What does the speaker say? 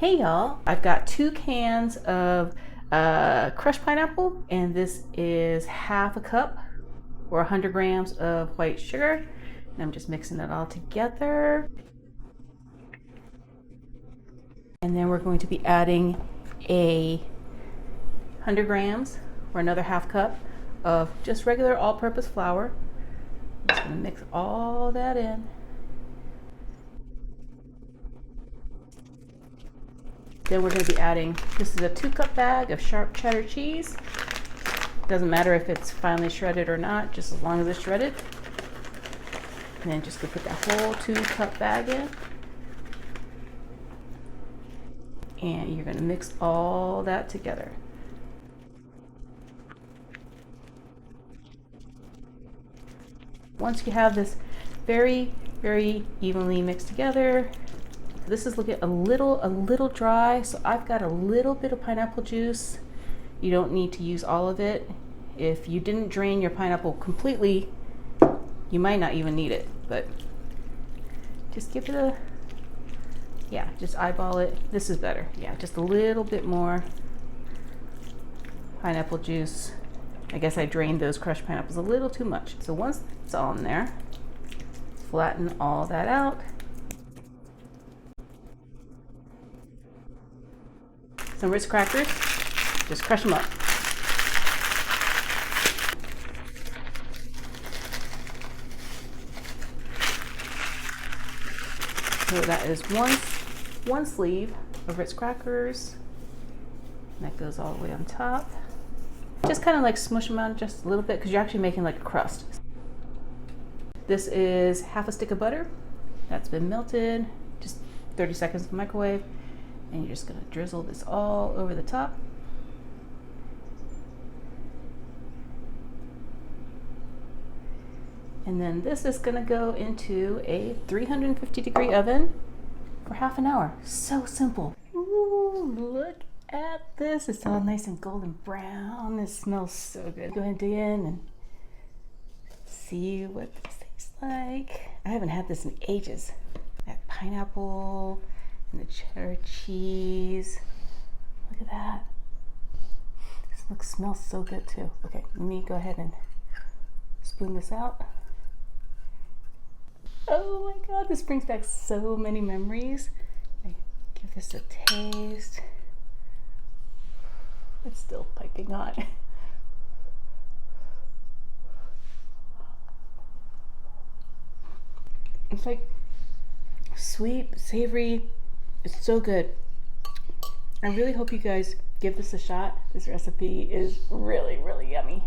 Hey y'all, I've got 2 cans of crushed pineapple, and this is half a cup or 100 grams of white sugar. And I'm just mixing it all together. And then we're going to be adding a 100 grams or another half cup of just regular all-purpose flour. I'm just gonna mix all that in. Then we're going to be adding, this is a 2-cup bag of sharp cheddar cheese. Doesn't matter if it's finely shredded or not, just as long as it's shredded. And then just gonna put that whole 2-cup bag in. And you're going to mix all that together. Once you have this very, very evenly mixed together, this is looking a little dry, so I've got a little bit of pineapple juice. You don't need to use all of it. If you didn't drain your pineapple completely, you might not even need it, but just give it a, yeah, just eyeball it. This is better. Yeah, just a little bit more pineapple juice. I guess I drained those crushed pineapples a little too much. So once it's all in there, flatten all that out. Some Ritz crackers, just crush them up. So that is one sleeve of Ritz crackers. And that goes all the way on top. Just kind of like smush them out just a little bit because you're actually making like a crust. This is half a stick of butter that's been melted, just 30 seconds in the microwave. And you're just gonna drizzle this all over the top. And then this is gonna go into a 350-degree oven for half an hour. So simple. Ooh, look at this. It's all nice and golden brown. It smells so good. Go ahead and dig in and see what this tastes like. I haven't had this in ages. That pineapple and the cheddar cheese. Look at that. This smells so good too. Okay, let me go ahead and spoon this out. Oh my God, this brings back so many memories. I give this a taste. It's still piping hot. It's like sweet, savory. It's so good. I really hope you guys give this a shot. This recipe is really, really yummy.